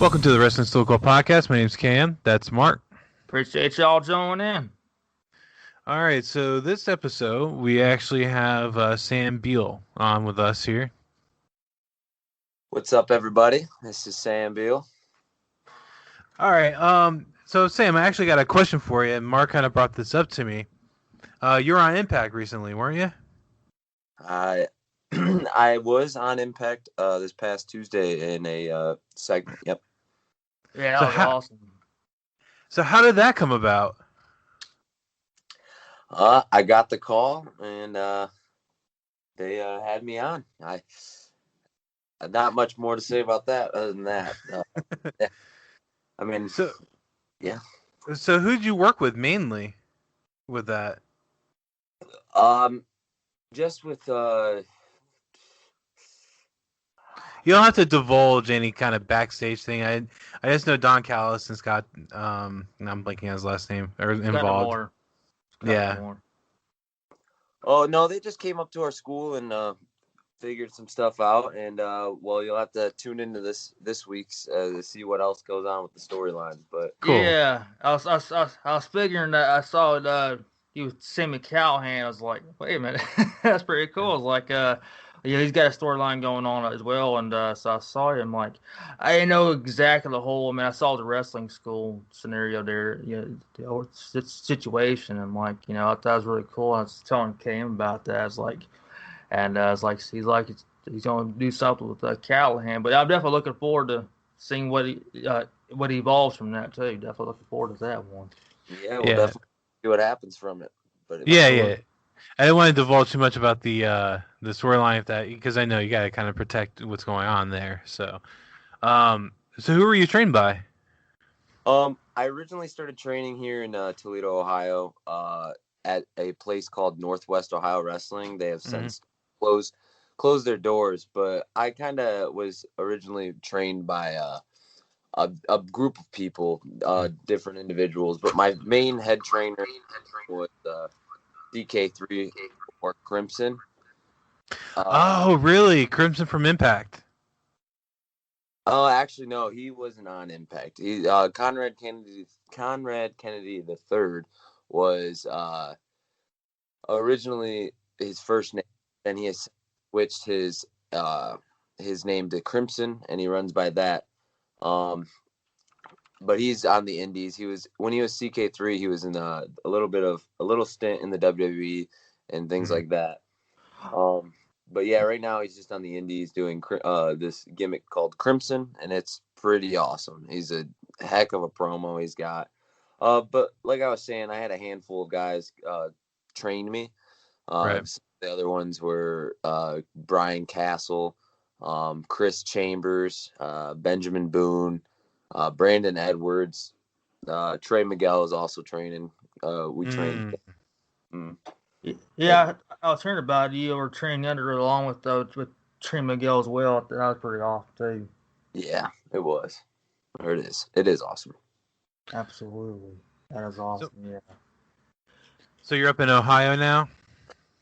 Welcome to the Wrestling Stoical Podcast. My name's Cam. That's Mark. Appreciate y'all joining in. All right, so this episode we actually have Sam Beale on with us here. What's up, everybody? This is Sam Beale. All right, so Sam, I actually got a question for you, and Mark kind of brought this up to me. You were on Impact recently, weren't you? I was on Impact this past Tuesday in a segment. Yep. Yeah, that was awesome. So how did that come about? I got the call, and they had me on. Not much more to say about that other than that. Yeah. I mean, yeah. So who'd you work with mainly with that? Just with You don't have to divulge any kind of backstage thing. I just know Don Callis and Scott. I'm blanking on his last name. Are involved. Yeah. Oh no, they just came up to our school and figured some stuff out. And well, you'll have to tune into this week's to see what else goes on with the storylines. But cool. Yeah, I was figuring that I saw you with Sammy Callahan. I was like, wait a minute, that's pretty cool. I was like, yeah, he's got a storyline going on as well, and so I saw him. Like, I didn't know exactly the whole. I mean, I saw the wrestling school scenario there, the situation, and like, I thought that was really cool. I was telling Cam about that. I was like, he's going to do something with Callahan, but I'm definitely looking forward to seeing what he evolves from that too. Definitely looking forward to that one. Yeah, we'll definitely see what happens from it. But yeah. I didn't want to divulge too much about the storyline of that because I know you got to kind of protect what's going on there. So who were you trained by? I originally started training here in Toledo, Ohio, at a place called Northwest Ohio Wrestling. They have since closed their doors, but I kind of was originally trained by a group of people, different individuals. But my main head trainer was CK3 or Crimson. Oh, really? Crimson from Impact? Oh, actually, no. He wasn't on Impact. He Conrad Kennedy III was originally his first name, and he has switched his name to Crimson, and he runs by that. But he's on the Indies. When he was CK3, he was in a little stint in the WWE and things like that. But yeah, right now he's just on the Indies doing this gimmick called Crimson, and it's pretty awesome. He's a heck of a promo he's got. But like I was saying, I had a handful of guys train me. Right. The other ones were Brian Castle, Chris Chambers, Benjamin Boone, Brandon Edwards, Trey Miguel is also training. We trained. Yeah, I was hearing about you were training under along with Trey Miguel as well. That was pretty awesome too. Yeah, it was. Or it is. It is awesome. Absolutely, that is awesome. Yeah. So you're up in Ohio now?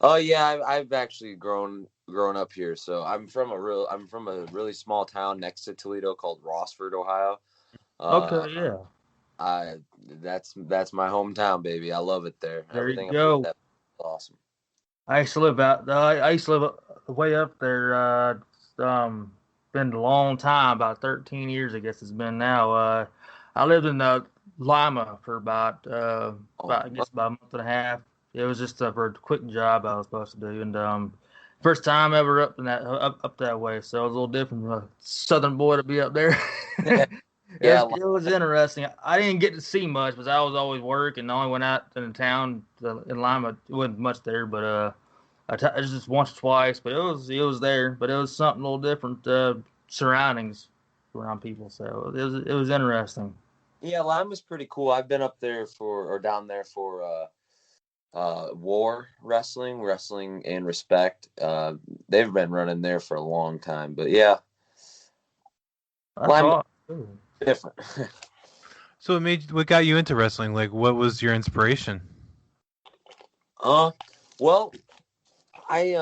Oh yeah, I've actually grown up here. So I'm from a really small town next to Toledo called Rossford, Ohio. Okay, yeah. That's my hometown, baby. I love it there. Everything you go. That's awesome. I used to live way up there. Been a long time, about 13 years, I guess it's been now. I lived in Lima for about a month and a half. It was just for a quick job I was supposed to do, and first time ever up that way, so it was a little different from a southern boy to be up there. It was interesting. I didn't get to see much because I was always working. I only went out in the town in Lima. It wasn't much there, but I just once or twice. But it was there. But it was something a little different surroundings around people. So it was interesting. Yeah, Lima's pretty cool. I've been up there down there for War Wrestling and Respect. They've been running there for a long time. But yeah, Lima. Different. So what got you into wrestling? Like, what was your inspiration? Well, I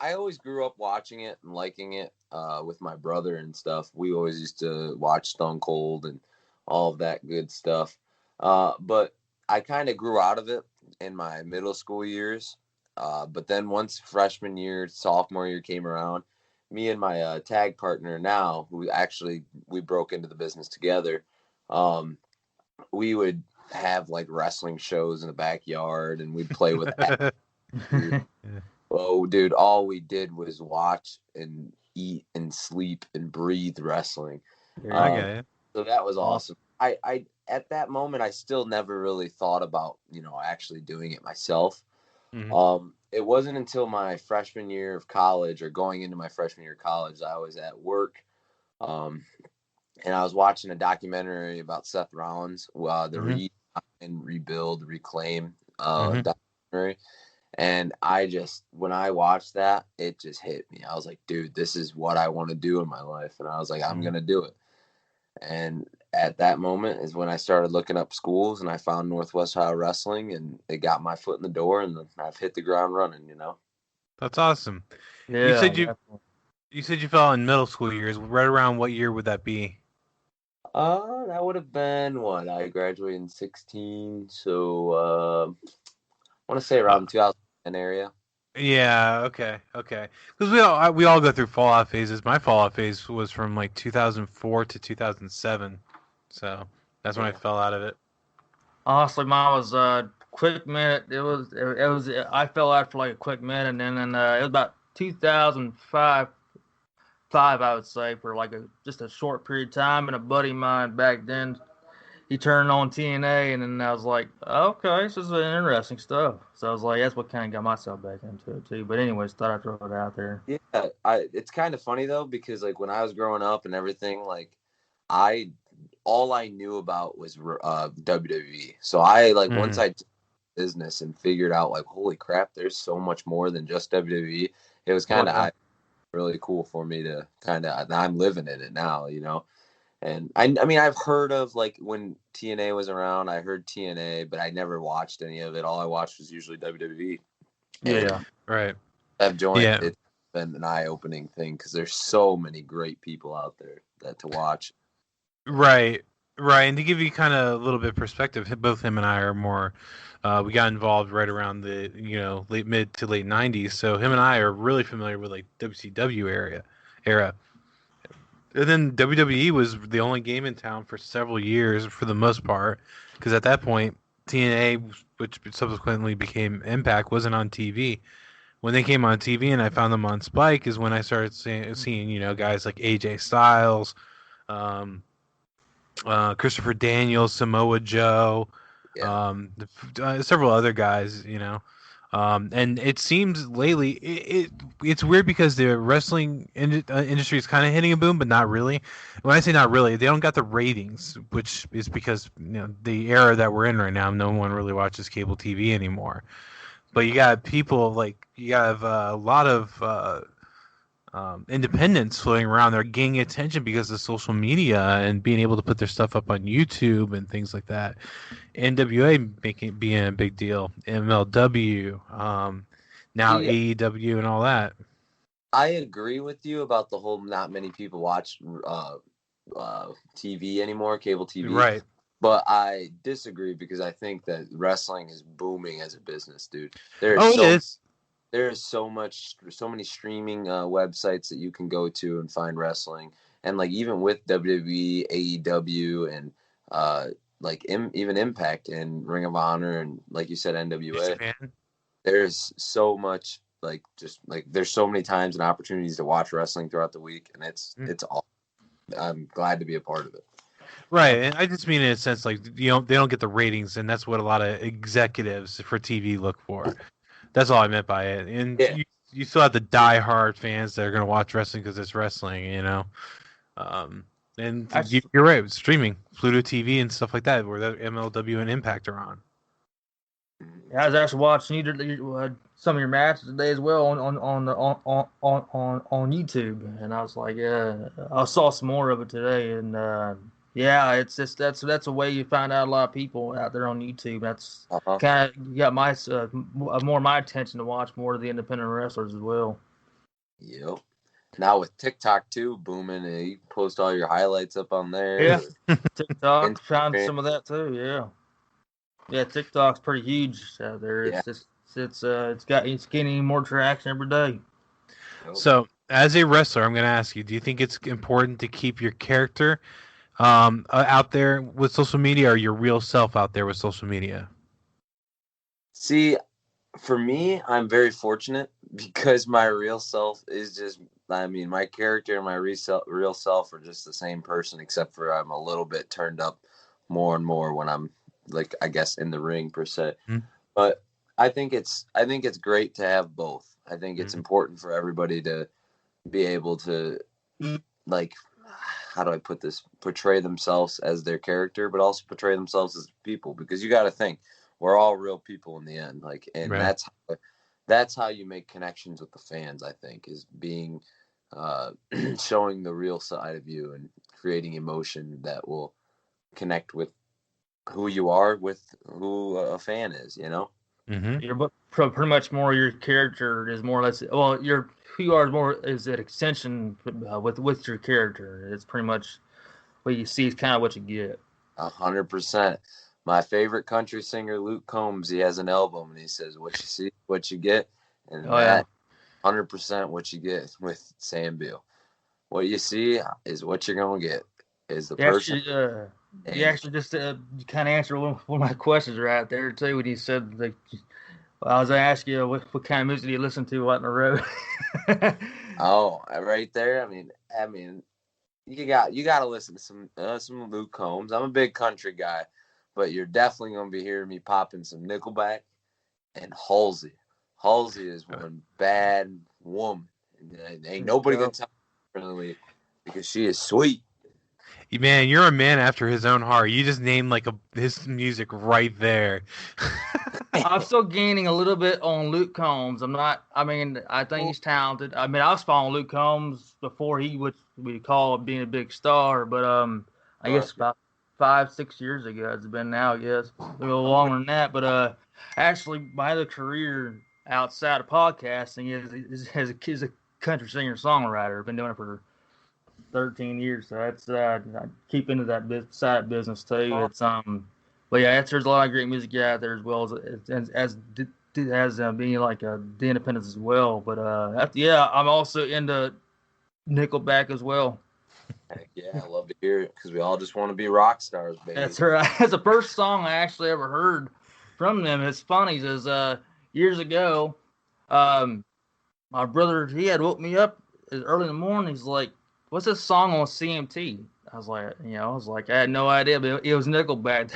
always grew up watching it and liking it. with my brother and stuff. We always used to watch Stone Cold and all of that good stuff. But I kind of grew out of it in my middle school years. But then once freshman year, sophomore year came around, me and my tag partner now, who actually we broke into the business together, we would have like wrestling shows in the backyard, and we'd play with. Oh, dude, all we did was watch and eat and sleep and breathe wrestling. Okay. So that was awesome. I at that moment, I still never really thought about, actually doing it myself. Mm-hmm. It wasn't until my freshman year of college, or going into my freshman year of college, I was at work, and I was watching a documentary about Seth Rollins, the Rebuild, Reclaim documentary. And when I watched that, it just hit me. I was like, dude, this is what I want to do in my life. And I was like, I'm going to do it. And at that moment is when I started looking up schools, and I found Northwest Ohio Wrestling, and it got my foot in the door, and I've hit the ground running, That's awesome. Yeah, you said you fell in middle school years. Right around what year would that be? That would have been what? I graduated in 16, so I want to say around 2010 area. Yeah, okay. Because we all go through fallout phases. My fallout phase was from like 2004 to 2007, so that's when I fell out of it. Honestly, mine was a quick minute. I fell out for like a quick minute, and then it was about 2005, I would say, for like just a short period of time. And a buddy of mine back then, he turned on TNA, and then I was like, okay, this is interesting stuff. So I was like, that's what kind of got myself back into it too. But anyways, thought I'd throw it out there. Yeah, it's kind of funny though, because like when I was growing up and everything, like all I knew about was WWE. So I once I did business and figured out like, holy crap, there's so much more than just WWE. It was kind of really cool for me to I'm living in it now, And I mean, I've heard of like when TNA was around, I heard TNA, but I never watched any of it. All I watched was usually WWE. Yeah, right. I've joined. Yeah. It's been an eye-opening thing because there's so many great people out there to watch. Right. And to give you kind of a little bit of perspective, both him and I are more. We got involved right around the mid to late '90s, so him and I are really familiar with like WCW era. And then WWE was the only game in town for several years, for the most part, because at that point, TNA, which subsequently became Impact, wasn't on TV. When they came on TV and I found them on Spike, is when I started seeing guys like AJ Styles, Christopher Daniels, Samoa Joe, several other guys, and it seems lately it's weird because the wrestling industry is kind of hitting a boom, but not really. When I say not really, they don't got the ratings, which is because the era that we're in right now, no one really watches cable TV anymore. But you got people you have a lot of independents floating around. They're gaining attention because of social media and being able to put their stuff up on YouTube and things like that. NWA being a big deal. MLW, now AEW and all that. I agree with you about the whole not many people watch TV anymore, cable TV. Right. But I disagree because I think that wrestling is booming as a business, dude. It is. There's so many streaming websites that you can go to and find wrestling, and like even with WWE, AEW, and even Impact and Ring of Honor, and like you said, NWA. There's so much there's so many times and opportunities to watch wrestling throughout the week, and it's all. I'm glad to be a part of it. Right, and I just mean in a sense they don't get the ratings, and that's what a lot of executives for TV look for. That's all I meant by it. And you still have the die-hard fans that are going to watch wrestling because it's wrestling, And you're right, with streaming, Pluto TV and stuff like that, where the MLW and Impact are on. Yeah, I was actually watching some of your matches today as well on YouTube, and I was like, I saw some more of it today, and it's just that's a way you find out a lot of people out there on YouTube. That's kind of got more of my attention to watch more of the independent wrestlers as well. Yep. now with TikTok too booming, and you post all your highlights up on there. Yeah, TikTok found Instagram. some of that too. Yeah, TikTok's pretty huge out there. Yeah. It's gaining more traction every day. So, as a wrestler, I'm going to ask you: do you think it's important to keep your character out there with social media, or your real self out there with social media? See, for me, I'm very fortunate because my real self is just, I mean, my character and my real self are just the same person, except for I'm a little bit turned up more and more when I'm, like, I guess, in the ring per se. Mm-hmm. But I think it's great to have both. I think it's important for everybody to be able to, like, how do I put this? Portray themselves as their character, but also portray themselves as people, because you got to think we're all real people in the end. Like, and Right. that's how you make connections with the fans. I think is being showing the real side of you and creating emotion that will connect with who you are, with who a fan is. You know. Mm-hmm. You're pretty much more your character is more or less. Well, your who you are is more is an extension with your character. It's pretty much what you see is kind of what you get. 100%. My favorite country singer, Luke Combs, he has an album and he says, "What you see, what you get," and Oh yeah. that 100% what you get with Sam Beale. What you see is what you're gonna get. Is the You person. actually, you actually just kind of answered one of my questions right there too when you said like, well, I was gonna ask you what kind of music do you listen to out on the road. Oh, right there. I mean, you got to listen to some Luke Combs. I'm a big country guy, but you're definitely gonna be hearing me popping some Nickelback and Halsey. Halsey is one bad woman. And ain't nobody gonna tell me differently because she is sweet. Man, you're a man after his own heart. You just named like his music right there. I'm still gaining a little bit on Luke Combs. I'm not. I mean, I think he's talented. I mean, I was following Luke Combs before he would we call being a big star, but I guess about 5-6 years ago it's been now. I guess a little longer than that. But actually, my other career outside of podcasting is a country singer songwriter. I've been doing it for 13 years, so that's I keep into that side business too. It's but yeah, there's a lot of great music out there as well as being like the independents as well. But yeah, I'm also into Nickelback as well. Heck yeah, I love to hear it because we all just want to be rock stars, baby. That's right. That's the first song I actually ever heard from them. It's funny, is years ago, um, my brother he had woke me up early in the morning. He's like, "What's this song on CMT?" I was like, I had no idea, but it was Nickelback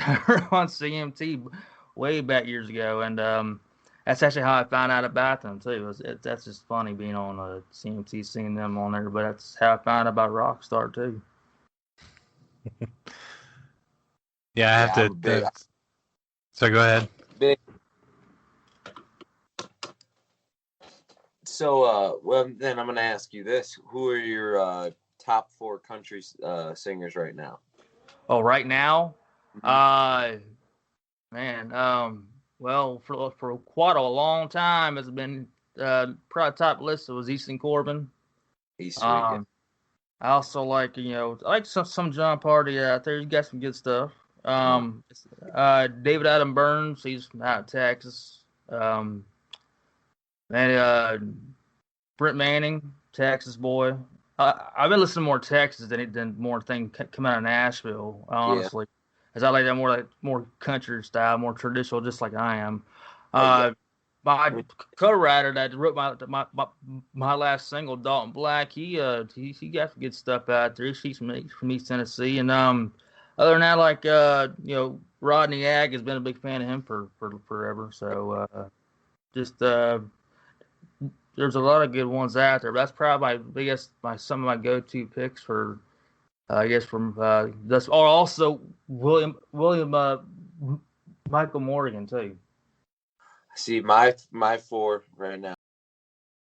on CMT way back years ago, and that's actually how I found out about them too. That's just funny being on CMT, seeing them on there, but that's how I found out about Rockstar too. Yeah, I have to. So go ahead. Big. So, well, then I'm gonna ask you this: who are your top 4 country singers right now? Oh, right now, Mm-hmm. man, well, for quite a long time, it's been probably top list. It was Easton Corbin. He's sweet. Yeah. Um, I also like I like some John Party out there. He's got some good stuff. David Adam Burns, he's out of Texas. And Brent Manning, Texas boy. I've been listening more Texas than more thing coming out of Nashville. Yeah. Honestly, as I like that more country style, more traditional, just like I am. Yeah. My co-writer that wrote my last single, Dalton Black, he got some good stuff out there. He's from East Tennessee, and other than that, like Rodney Ag has been a big fan of him for forever. So just there's a lot of good ones out there. But that's probably some of my go-to picks for I guess from this. Or also William Michael Morgan too. See, my 4 right now.